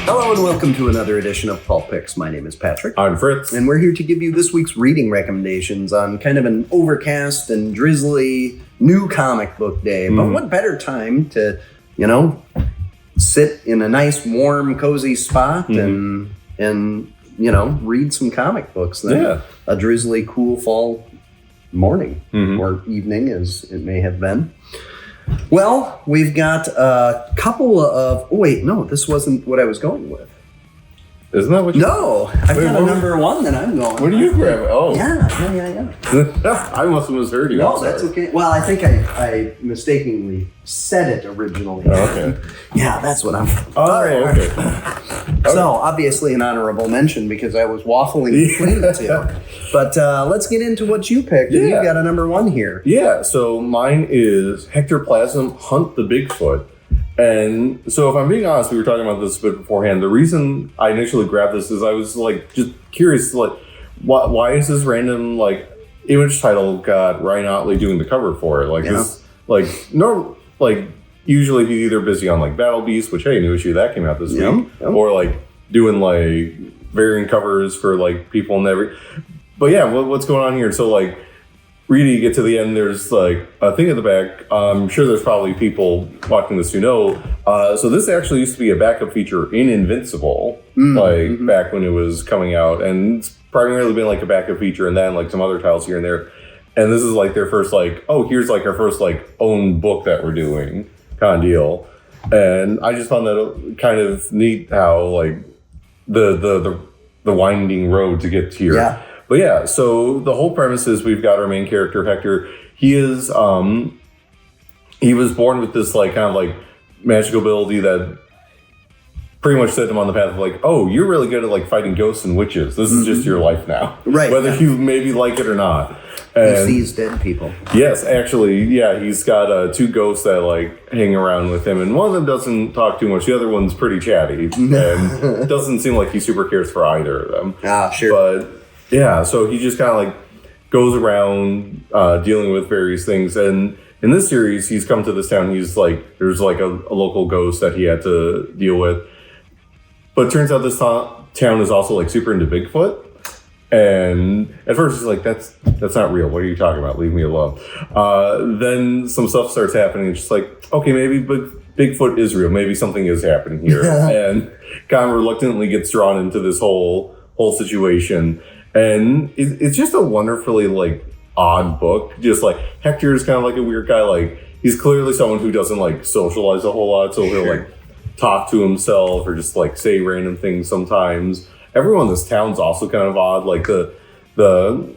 Hello and welcome to another edition of Pulp Picks. My name is Patrick. I'm Fritz. And we're here to give you this week's reading recommendations on kind of an overcast and drizzly new comic book day. But what better time to, sit in a nice, warm, cozy spot and read some comic books than a drizzly, cool fall morning or evening as it may have been. Well, we've got a couple of... Oh, wait, no, this wasn't what I was going with. Isn't that what you... No, I've got a number one that I'm going with. What do you grab? Oh. Yeah. I must have misheard you. No, that's okay. Well, I think I mistakenly said it originally. Oh, okay. Yeah, that's what I'm... Oh, okay. So, obviously an honorable mention because I was waffling between the two. But let's get into what you picked. Yeah. You've got a number one here. Yeah, so mine is Hectoplasm Hunt the Bigfoot. And so if I'm being honest, we were talking about this a bit beforehand. The reason I initially grabbed this is I was just curious, why is this random image title got Ryan Otley doing the cover for it? Usually he's either busy on Battle Beast, which new issue that came out this week, or doing variant covers for people and every. But yeah, what's going on here? So really, you get to the end, there's a thing at the back. I'm sure there's probably people watching this who know. So this actually used to be a backup feature in Invincible, back when it was coming out. And it's primarily been a backup feature and then some other titles here and there. And this is their first here's our first own book that we're doing kind of deal. And I just found that kind of neat how the winding road to get here. Yeah. But yeah, so the whole premise is we've got our main character, Hector. He is, he was born with this magical ability that pretty much set him on the path of oh, you're really good at fighting ghosts and witches. This is just your life now. Right. Whether you maybe like it or not. And he sees dead people. Yes, actually, yeah, he's got two ghosts that hang around with him, and one of them doesn't talk too much. The other one's pretty chatty, and doesn't seem like he super cares for either of them. Ah, sure. But yeah, so he just kind of goes around dealing with various things, and in this series, he's come to this town. He's there's a local ghost that he had to deal with, but it turns out this town is also super into Bigfoot. And at first he's that's not real. What are you talking about? Leave me alone. Then some stuff starts happening. It's just okay, maybe Bigfoot is real. Maybe something is happening here. And kind of reluctantly gets drawn into this whole situation. And it's just a wonderfully odd book. Just Hector is kind of a weird guy. He's clearly someone who doesn't socialize a whole lot. So he'll talk to himself or just say random things sometimes. Everyone in this town's also kind of odd. The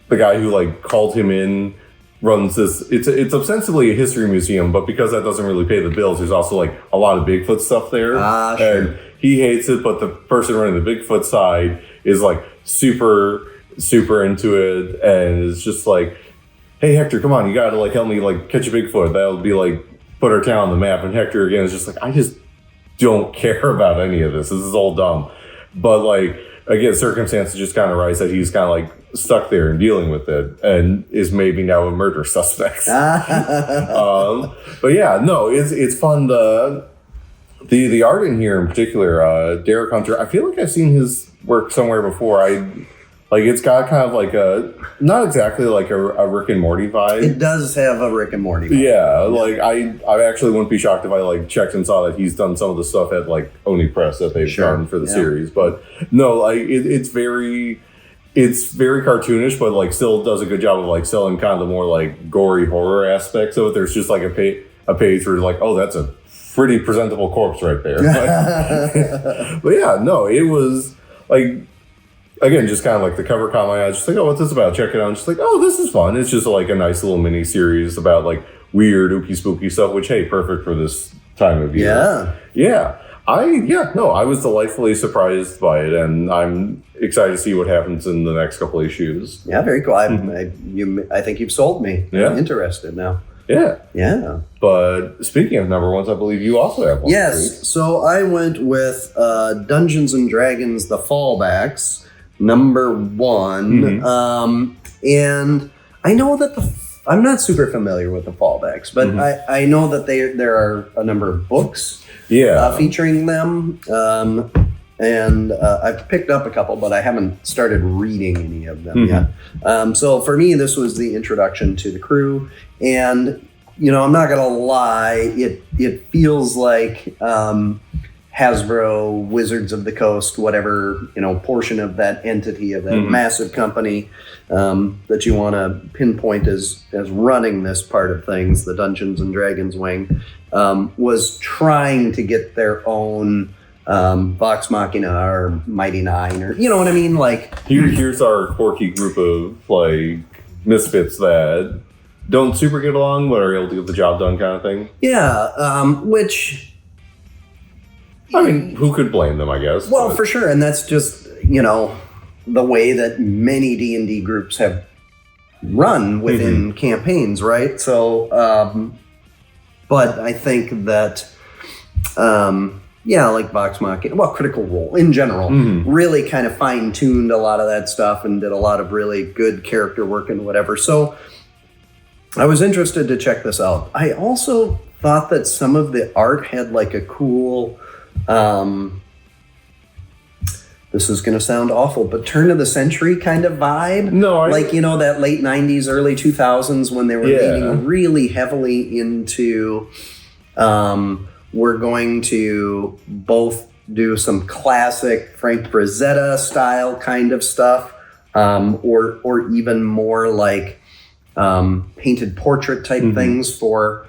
guy who called him in runs this. It's ostensibly a history museum, but because that doesn't really pay the bills, there's also a lot of Bigfoot stuff there. Sure. And he hates it, but the person running the Bigfoot side is super into it, and is just hey Hector, come on, you gotta help me catch a Bigfoot. That'll be put our town on the map. And Hector again is just I just don't care about any of this. This is all dumb. But again, circumstances just kind of rise that he's kind of stuck there and dealing with it, and is maybe now a murder suspect. But yeah, no, it's fun. The art in here in particular, Derek Hunter. I feel I've seen his work somewhere before. It's got kind of a not exactly a Rick and Morty vibe. It does have a Rick and Morty vibe. Yeah, I actually wouldn't be shocked if I checked and saw that he's done some of the stuff at Oni Press that they've done for the series. But no, it's very cartoonish, but still does a good job of selling kind of the more gory horror aspects of it. There's just a page where oh, that's a pretty presentable corpse right there. But yeah, no, it was again, just kind of the cover caught my eye. Just oh, what's this about? Check it out. And just oh, this is fun. It's just a nice little mini series about weird, ooky, spooky stuff. Which perfect for this time of year. Yeah. I was delightfully surprised by it, and I'm excited to see what happens in the next couple of issues. Yeah, very cool. I think you've sold me. Yeah. I'm interested now. Yeah. But speaking of number ones, I believe you also have one. Yes. So I went with Dungeons and Dragons: The Fallbacks. Number one. And I know that I'm not super familiar with the Fallbacks, but I know that there are a number of books featuring them. And I've picked up a couple, but I haven't started reading any of them yet. So for me, this was the introduction to the crew. And, I'm not going to lie, it feels like Hasbro, Wizards of the Coast, whatever, portion of that entity, of that massive company that you want to pinpoint as running this part of things, the Dungeons and Dragons wing, was trying to get their own Vox Machina or Mighty Nine, or you know what I mean? Like here's our quirky group of like misfits that don't super get along but are able to get the job done, kind of thing. Yeah, which I mean, who could blame them? I guess. Well, for sure, and that's just the way that many D&D groups have run within campaigns, right? So, but I think that. Like Vox Machina, Critical Role in general, really kind of fine-tuned a lot of that stuff and did a lot of really good character work and whatever. So I was interested to check this out. I also thought that some of the art had like a cool, this is going to sound awful, but turn of the century kind of vibe. That late 90s, early 2000s when they were leaning really heavily into... we're going to both do some classic Frank Frazetta style kind of stuff, or even more like painted portrait type things for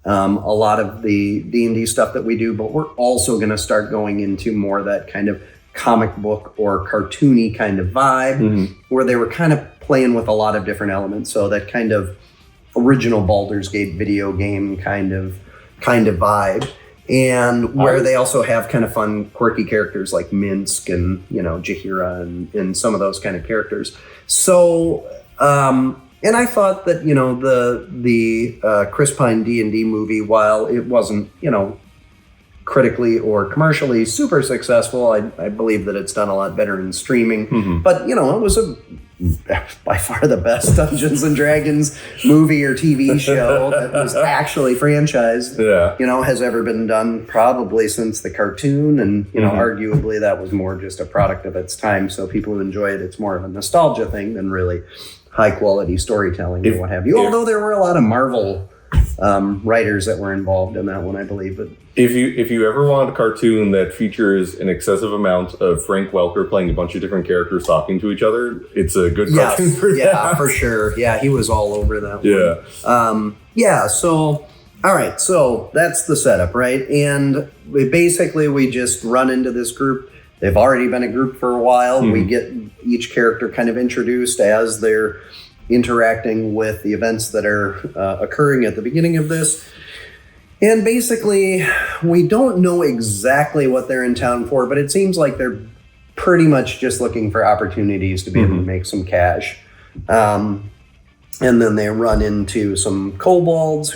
a lot of the D&D stuff that we do. But we're also going to start going into more that kind of comic book or cartoony kind of vibe, where they were kind of playing with a lot of different elements. So that kind of original Baldur's Gate video game kind of vibe. And where they also have kind of fun, quirky characters like Minsk and, Jahira and some of those kind of characters. So, and I thought that, the Chris Pine D&D movie, while it wasn't, critically or commercially super successful, I believe that it's done a lot better in streaming. But, it was by far the best Dungeons and Dragons movie or TV show that was actually franchised, has ever been done, probably since the cartoon. And, arguably that was more just a product of its time. So people who enjoy it, it's more of a nostalgia thing than really high quality storytelling or what have you. Although there were a lot of Marvel writers that were involved in that one, I believe. But if you ever want a cartoon that features an excessive amount of Frank Welker playing a bunch of different characters talking to each other, it's a good cartoon for that. Yeah, for sure. Yeah, he was all over that one. So all right, so that's the setup, right? And we just run into this group. They've already been a group for a while. We get each character kind of introduced as they're interacting with the events that are occurring at the beginning of this. And basically, we don't know exactly what they're in town for, but it seems like they're pretty much just looking for opportunities to be able to make some cash. And then they run into some kobolds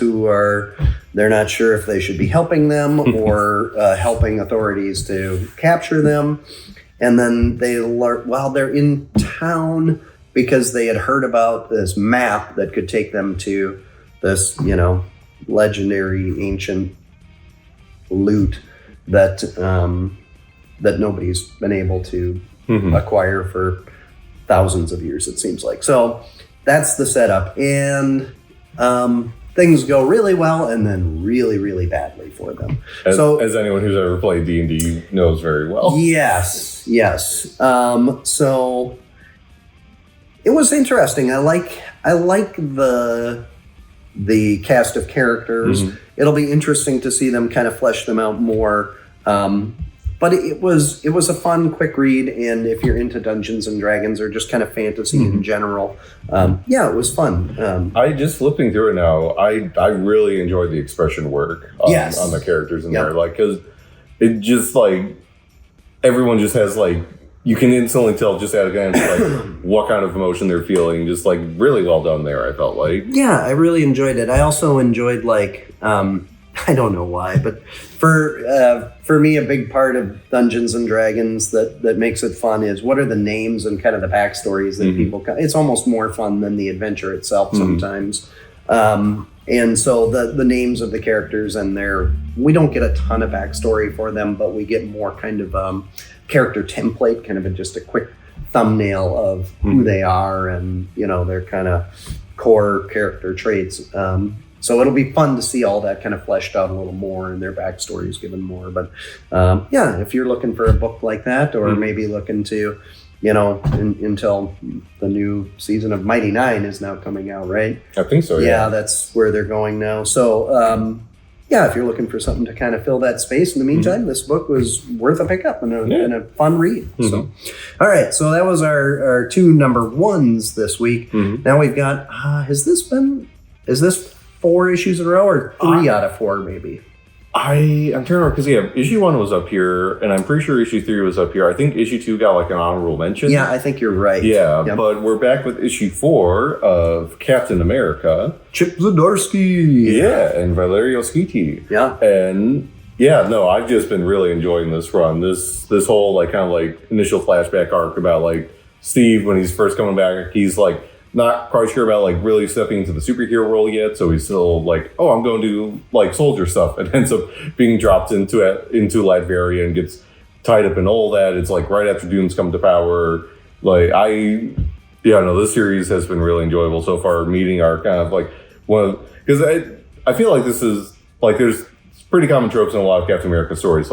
they're not sure if they should be helping them or helping authorities to capture them. And then they learn, while they're in town, because they had heard about this map that could take them to this, legendary ancient loot that that nobody's been able to acquire for thousands of years, it seems like. So that's the setup. And things go really well and then really, really badly for them. As anyone who's ever played D&D knows very well. Yes. So it was interesting. I like the cast of characters. It'll be interesting to see them kind of flesh them out more. But it was a fun, quick read, and if you're into Dungeons and Dragons or just kind of fantasy in general, it was fun. I just flipping through it now. I really enjoyed the expression work on the characters in there, like, because it just like everyone just has like, you can instantly tell just at a glance like what kind of emotion they're feeling. Just like really well done there, I felt like. Yeah, I really enjoyed it. I also enjoyed like I don't know why, but for me, a big part of Dungeons and Dragons that makes it fun is what are the names and kind of the backstories that people. It's almost more fun than the adventure itself sometimes. And so the names of the characters and we don't get a ton of backstory for them, but we get more kind of character template, kind of just a quick thumbnail of who they are and, their kind of core character traits. So it'll be fun to see all that kind of fleshed out a little more and their backstories given more. But if you're looking for a book like that, or maybe looking to, until the new season of Mighty Nine is now coming out, right? I think so, yeah. That's where they're going now. So, if you're looking for something to kind of fill that space in the meantime, this book was worth a pickup and a fun read. So, all right. So that was our two number ones this week. Now we've got, is this 4 issues in a row or 3 out of 4 maybe? I'm trying to remember, because issue 1 was up here, and I'm pretty sure issue 3 was up here. I think issue 2 got like an honorable mention. Yeah, I think you're right. Yeah, yep. But we're back with issue 4 of Captain America. Chip Zdarsky. Yeah, and Valerio Schiti. Yeah. And I've just been really enjoying this run. This whole kind of initial flashback arc about Steve when he's first coming back. He's not quite sure about really stepping into the superhero role yet, so he's still I'm going to do soldier stuff, and ends up being dropped into Latveria and gets tied up in all that. It's right after Doom's come to power. This series has been really enjoyable so far. Meeting our kind of because I feel like this is there's pretty common tropes in a lot of Captain America stories,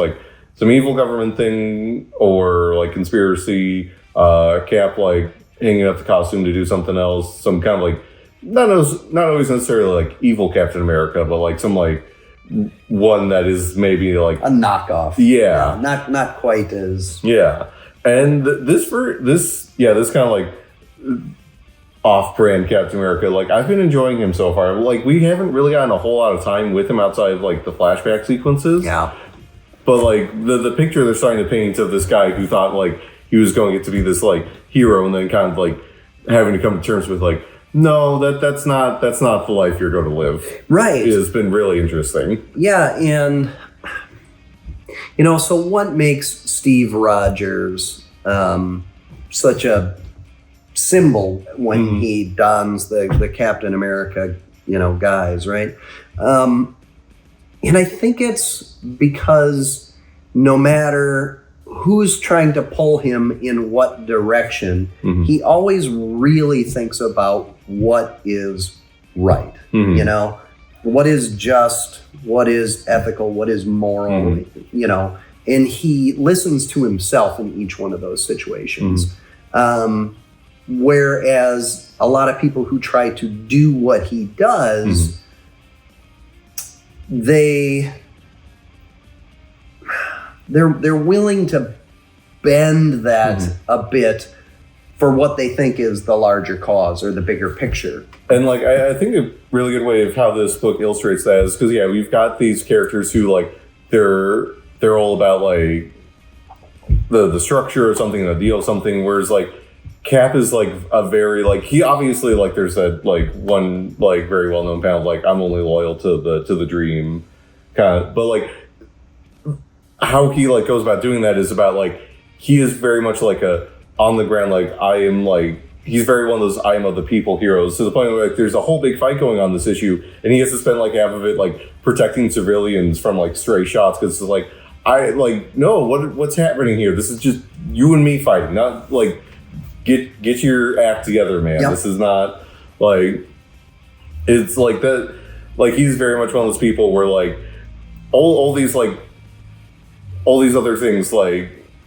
some evil government thing or conspiracy, Cap hanging up the costume to do something else, some kind of not always necessarily evil Captain America, but some one that is maybe a knockoff. Yeah. Not quite as. Yeah. And this kind of off-brand Captain America, I've been enjoying him so far. We haven't really gotten a whole lot of time with him outside of the flashback sequences. Yeah. But the picture they're starting to paint of this guy who thought he was going to get to be this hero, and then kind of having to come to terms with no, that's not the life you're going to live. Right. It has been really interesting. Yeah, and so what makes Steve Rogers such a symbol when he dons the Captain America guise, right? And I think it's because no matter who's trying to pull him in what direction, he always really thinks about what is right. What is just, what is ethical, what is moral, and he listens to himself in each one of those situations. Whereas a lot of people who try to do what he does, they're willing to bend that a bit for what they think is the larger cause or the bigger picture. And I think a really good way of how this book illustrates that is because we've got these characters who they're all about the structure of something, the deal of something, whereas Cap is a very he obviously there's that one very well known panel I'm only loyal to the dream kind of, but how he goes about doing that is about he is very much a on the ground I am he's very one of those I am of the people heroes, to the point where there's a whole big fight going on this issue and he has to spend half of it protecting civilians from stray shots because it's I no, what's happening here? This is just you and me fighting, not get your act together, man. Yep. This is not it's that he's very much one of those people where all these other things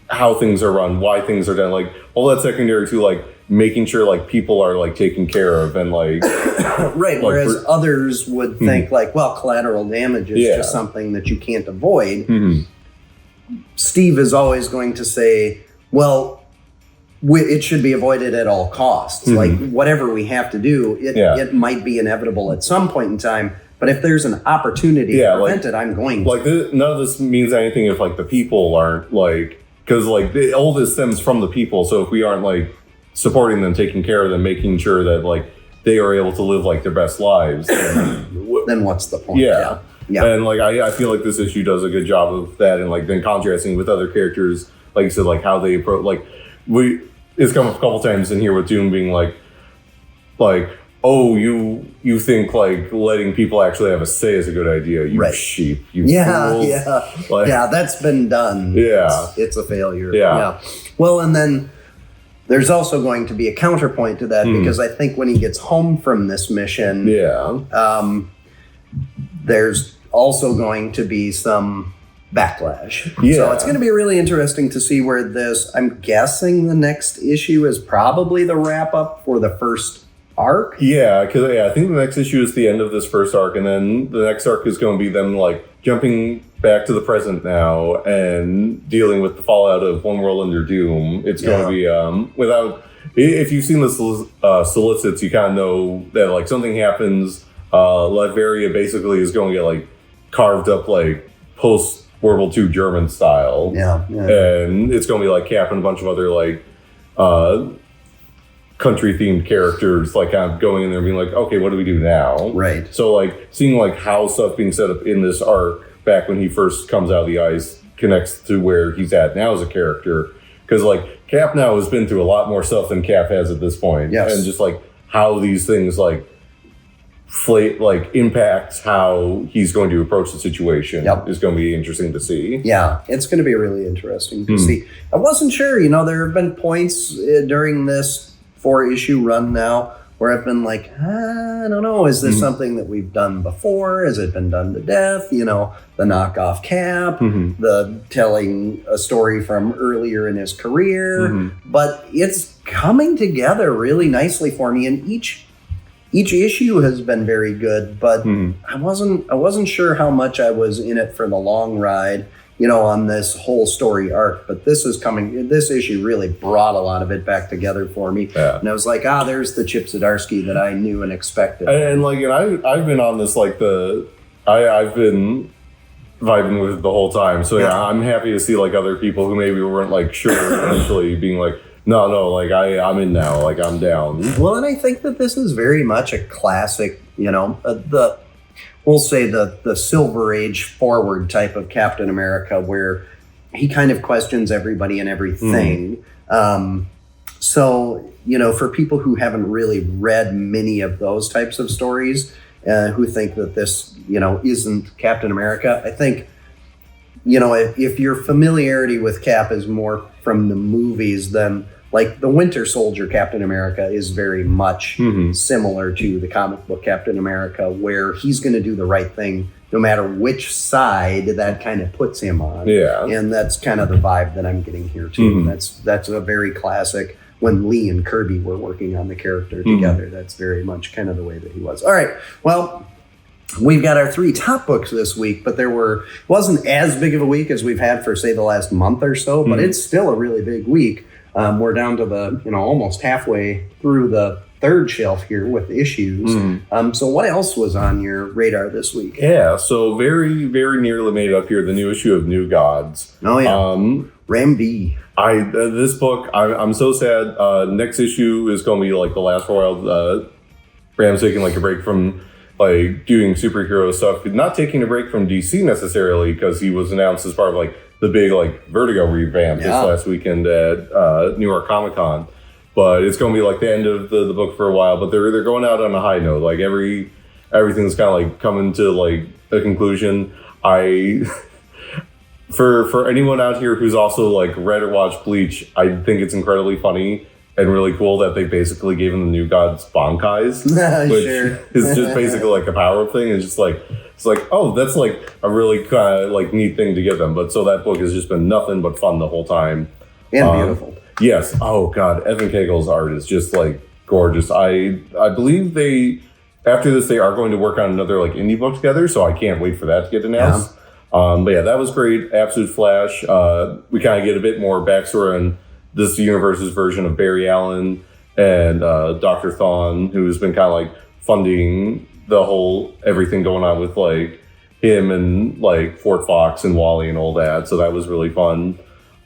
how things are run, why things are done, all that secondary to making sure people are taken care of and right. Whereas others would think well, collateral damage is just something that you can't avoid. Steve is always going to say, well, it should be avoided at all costs. Whatever we have to do, it might be inevitable at some point in time. But if there's an opportunity to prevent it, I'm going to. None of this means anything if the people aren't because all this stems from the people. So if we aren't supporting them, taking care of them, making sure that they are able to live their best lives, then what's the point? Yeah. And I feel this issue does a good job of that, and then contrasting with other characters, you said, how they approach. It's come up a couple times in here with Doom being oh, you think like letting people actually have a say is a good idea, you sheep, you fools. Yeah, that's been done. Yeah. It's a failure. Yeah. Well, and then there's also going to be a counterpoint to that because I think when he gets home from this mission, there's also going to be some backlash. Yeah. So it's going to be really interesting to see where this, I'm guessing the next issue is probably the wrap up for the first arc. Yeah, because I think the next issue is the end of this first arc, and then the next arc is going to be them like jumping back to the present now and dealing with the fallout of One World Under Doom. It's going to be without. If you've seen the solicits, you kind of know that like something happens. Latveria basically is going to get like carved up like post World War II German style. Yeah. And it's going to be like Cap and a bunch of other like country themed characters like kind of going in there and being like, okay, what do we do now? Right. So like seeing like how stuff being set up in this arc back when he first comes out of the ice connects to where he's at now as a character. Because like Cap now has been through a lot more stuff than Cap has at this point. Yes. And just like how these things like impacts how he's going to approach the situation is going to be interesting to see. Yeah, it's going to be really interesting to see. I wasn't sure, there have been points during this 4-issue run now where I've been like, I don't know, is this something that we've done before? Has it been done to death? The knockoff Cap, the telling a story from earlier in his career. But it's coming together really nicely for me, and each issue has been very good, but I wasn't sure how much I was in it for the long ride, on this whole story arc. But this issue really brought a lot of it back together for me. Yeah. And I was like, there's the Chip Zdarsky that I knew and expected. And I've been on this I've been vibing with it the whole time. So yeah, I'm happy to see like other people who maybe weren't like sure eventually being like, no, like I'm in now, like I'm down. Well, and I think that this is very much a classic, we'll say the Silver Age forward type of Captain America, where he kind of questions everybody and everything. So, for people who haven't really read many of those types of stories, who think that this, isn't Captain America, I think, if your familiarity with Cap is more from the movies, then like the Winter Soldier Captain America is very much similar to the comic book Captain America, where he's going to do the right thing no matter which side that kind of puts him on. Yeah. And that's kind of the vibe that I'm getting here too. That's a very classic, when Lee and Kirby were working on the character together. That's very much kind of the way that he was. All right. Well, we've got our 3 top books this week, but wasn't as big of a week as we've had for, say, the last month or so, but it's still a really big week. We're down to the, almost halfway through the 3rd shelf here with issues. So what else was on your radar this week? Yeah, so very, very nearly made up here, the new issue of New Gods. Oh, yeah. Ram V. This book, I'm so sad. Next issue is going to be like the last for a while. Ram's taking like a break from like doing superhero stuff, not taking a break from DC necessarily, because he was announced as part of like the big like Vertigo revamp this last weekend at New York Comic Con. But it's going to be like the end of the book for a while. But they're going out on a high note. Like everything's kind of like coming to like a conclusion. For anyone out here who's also like read or watched Bleach, I think it's incredibly funny and really cool that they basically gave him the New Gods Bankais, which is just basically like a power thing. It's like, oh, that's like a really kind of like neat thing to give them. But so that book has just been nothing but fun the whole time. And beautiful. Yes. Oh God, Evan Cagel's art is just like gorgeous. I believe after this they are going to work on another like indie book together, so I can't wait for that to get announced. But yeah, that was great. Absolute flash. We kind of get a bit more backstory on this universe's version of Barry Allen and Dr. Thawne, who's been kind of like funding the whole everything going on with like him and like Fort Fox and Wally and all that. So that was really fun.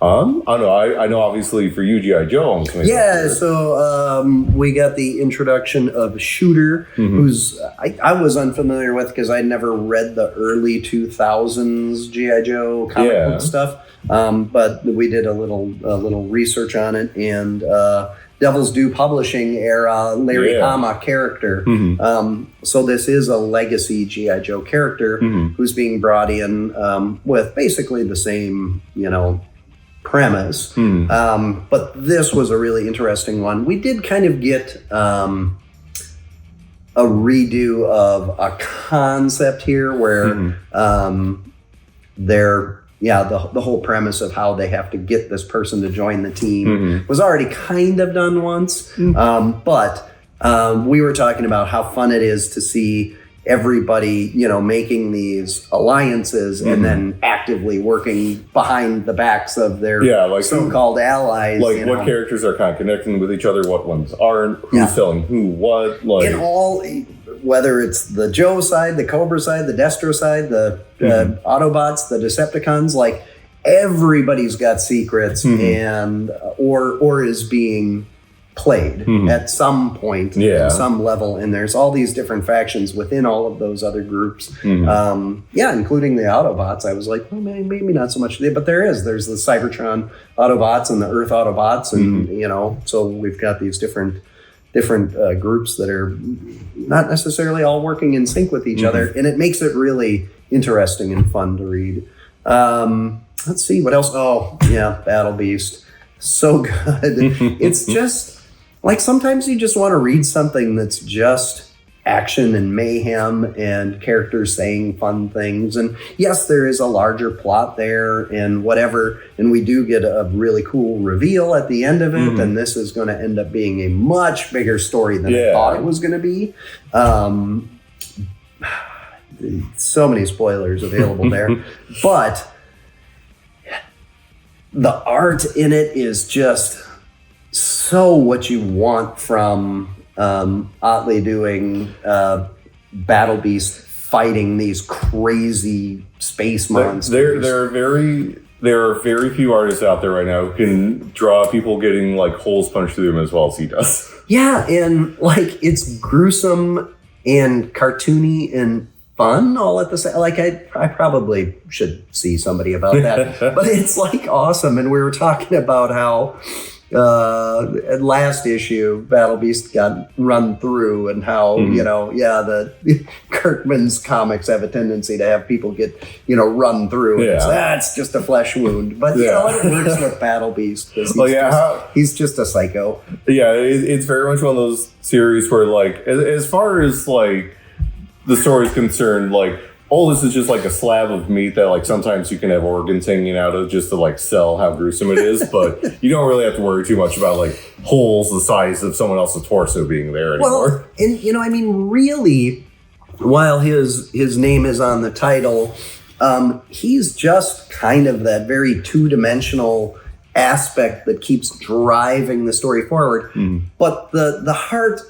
I don't know. I know obviously for you, G.I. Joe. So we got the introduction of Shooter, who's I was unfamiliar with because I never read the early 2000s G.I. Joe comic book stuff. But we did a little research on it, and Devil's Due Publishing era Larry Hama character. So this is a legacy G.I. Joe character who's being brought in with basically the same, premise. But this was a really interesting one. We did kind of get a redo of a concept here where the whole premise of how they have to get this person to join the team was already kind of done once. But we were talking about how fun it is to see everybody, making these alliances and then actively working behind the backs of their so-called allies. Like what characters are kind of connecting with each other, what ones aren't, who's telling who what. Like in all, whether it's the Joe side, the Cobra side, the Destro side, the Autobots, the Decepticons, like everybody's got secrets and or is being played at some point, at some level, and there's all these different factions within all of those other groups. Including the Autobots. I was like, well, maybe not so much, but there's the Cybertron Autobots and the Earth Autobots, and so we've got these different groups that are not necessarily all working in sync with each other, and it makes it really interesting and fun to read. Let's see what else. Oh yeah, Battle Beast, so good. It's just like sometimes you just want to read something that's just action and mayhem and characters saying fun things. And yes, there is a larger plot there and whatever. And we do get a really cool reveal at the end of it. And this is going to end up being a much bigger story than I thought it was going to be. So many spoilers available there. But the art in it is just so what you want from Otley doing Battle Beast fighting these crazy space monsters. There are very few artists out there right now who can draw people getting like holes punched through them as well as he does. Yeah, and like it's gruesome and cartoony and fun all at the same. Like I probably should see somebody about that, but it's like awesome. And we were talking about how at last issue Battle Beast got run through and how the Kirkman's comics have a tendency to have people get run through and that's just a flesh wound, but it works with Battle Beast because he's just a psycho. It's very much one of those series where like as far as like the story's concerned, like this is just like a slab of meat that like sometimes you can have organs hanging out of just to like sell how gruesome it is, but you don't really have to worry too much about like holes the size of someone else's torso being there anymore. Well, and really, while his name is on the title, he's just kind of that very two-dimensional aspect that keeps driving the story forward. But the heart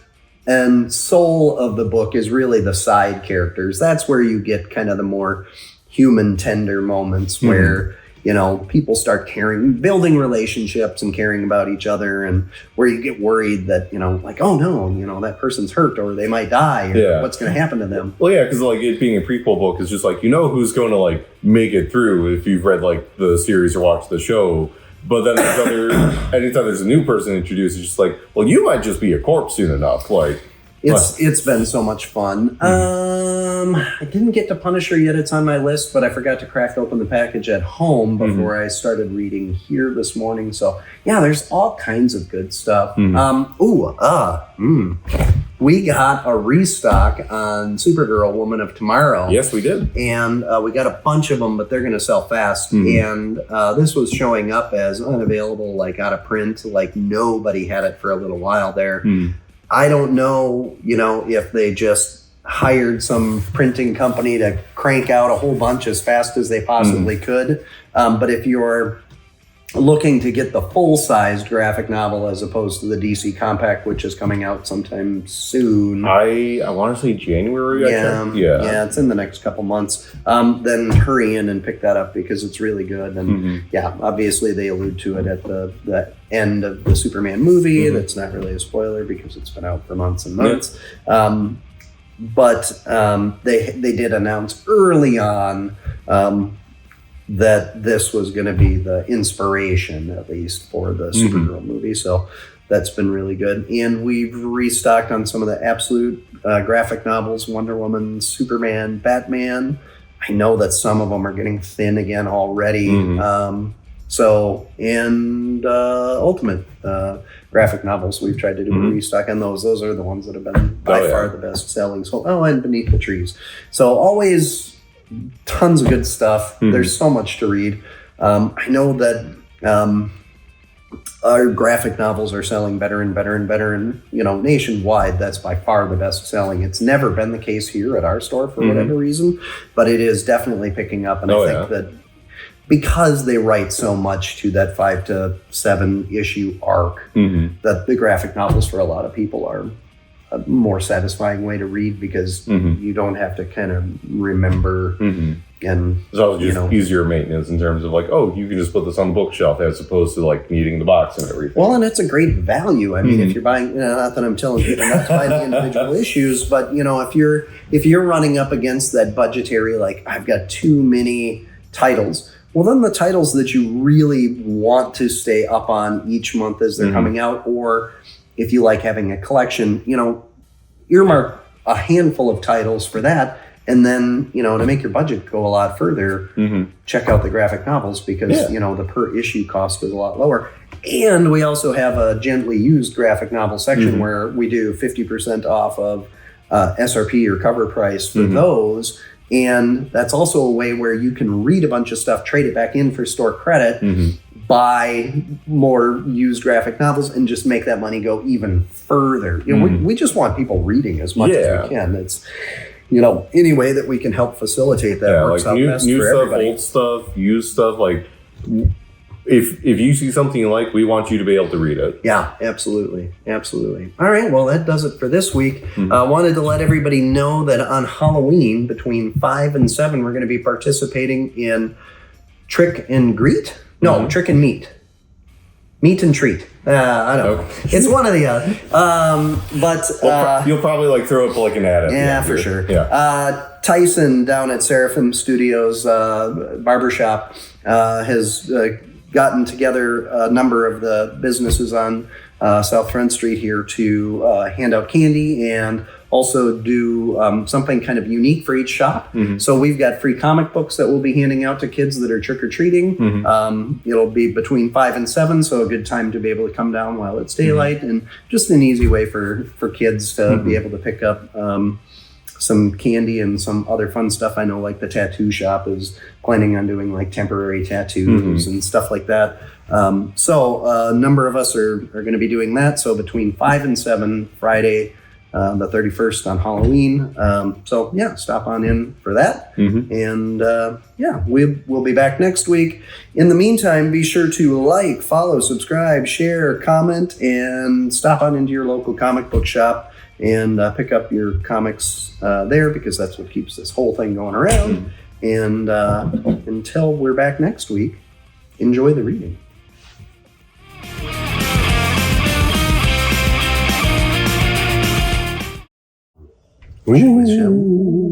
and soul of the book is really the side characters. That's where you get kind of the more human, tender moments where, people start building relationships and caring about each other, and where you get worried that, like, oh no, that person's hurt or they might die or what's going to happen to them. Well, yeah, because like it being a prequel book is just like, who's going to like make it through if you've read like the series or watched the show. But then anytime there's a new person introduced, it's just like, well, you might just be a corpse soon enough. Like, it's been so much fun. I didn't get to Punisher yet. It's on my list, but I forgot to crack open the package at home before I started reading here this morning. So yeah, there's all kinds of good stuff. We got a restock on Supergirl Woman of Tomorrow. Yes, we did. And we got a bunch of them, but they're going to sell fast. And this was showing up as unavailable, like out of print. Like nobody had it for a little while there. I don't know, if they just hired some printing company to crank out a whole bunch as fast as they possibly could. But if you're looking to get the full-sized graphic novel as opposed to the DC Compact, which is coming out sometime soon. I want to say January. Yeah, it's in the next couple months. Then hurry in and pick that up because it's really good. And obviously they allude to it at the end of the Superman movie. That's not really a spoiler because it's been out for months and months. But they did announce early on that this was going to be the inspiration, at least, for the Supergirl movie. So That's been really good. And we've restocked on some of the absolute graphic novels, Wonder Woman, Superman, Batman. I know that some of them are getting thin again already. And Ultimate graphic novels, we've tried to do a restock on those. Those are the ones that have been by far the best selling. So, and Beneath the Trees. So always tons of good stuff. There's so much to read. I know that our graphic novels are selling better and better and better. And, nationwide, that's by far the best selling. It's never been the case here at our store for whatever reason, but it is definitely picking up. And I think that because they write so much to that 5 to 7 issue arc, that the graphic novels for a lot of people are a more satisfying way to read because you don't have to kind of remember and it's also just easier maintenance in terms of like, you can just put this on the bookshelf as opposed to like needing the box and everything. Well, and it's a great value. I mean, if you're buying, not that I'm telling people not to buy the individual issues, but if you're running up against that budgetary, like I've got too many titles. Well, then the titles that you really want to stay up on each month as they're coming out, or if you like having a collection, earmark a handful of titles for that. And then, to make your budget go a lot further, check out the graphic novels because, the per issue cost is a lot lower. And we also have a gently used graphic novel section where we do 50% off of SRP or cover price for those. And that's also a way where you can read a bunch of stuff, trade it back in for store credit, buy more used graphic novels, and just make that money go even further. We just want people reading as much as we can. It's any way that we can help facilitate that works out best new for stuff, everybody. old stuff, used stuff. Like if you see something you like, we want you to be able to read it. Yeah, absolutely. All right, well, that does it for this week. I wanted to let everybody know that on Halloween, between 5 and 7, we're going to be participating in Trick and Greet? No, Trick and Meet. Meet and Treat. I don't know. It's one or the other. But you'll probably throw up an ad. Yeah, for sure. Yeah. Tyson down at Seraphim Studios Barbershop has gotten together a number of the businesses on South Front Street here to hand out candy and also do something kind of unique for each shop. So we've got free comic books that we'll be handing out to kids that are trick-or-treating. It'll be between 5 and 7, so a good time to be able to come down while it's daylight, and just an easy way for kids to be able to pick up some candy and some other fun stuff. I know the tattoo shop is planning on doing temporary tattoos and stuff like that. So a number of us are going to be doing that. So between 5 and 7 Friday, the 31st on Halloween. So stop on in for that. And we'll be back next week. In the meantime, be sure to follow, subscribe, share, comment, and stop on into your local comic book shop and pick up your comics there, because that's what keeps this whole thing going around. And until we're back next week, enjoy the reading. Ooh.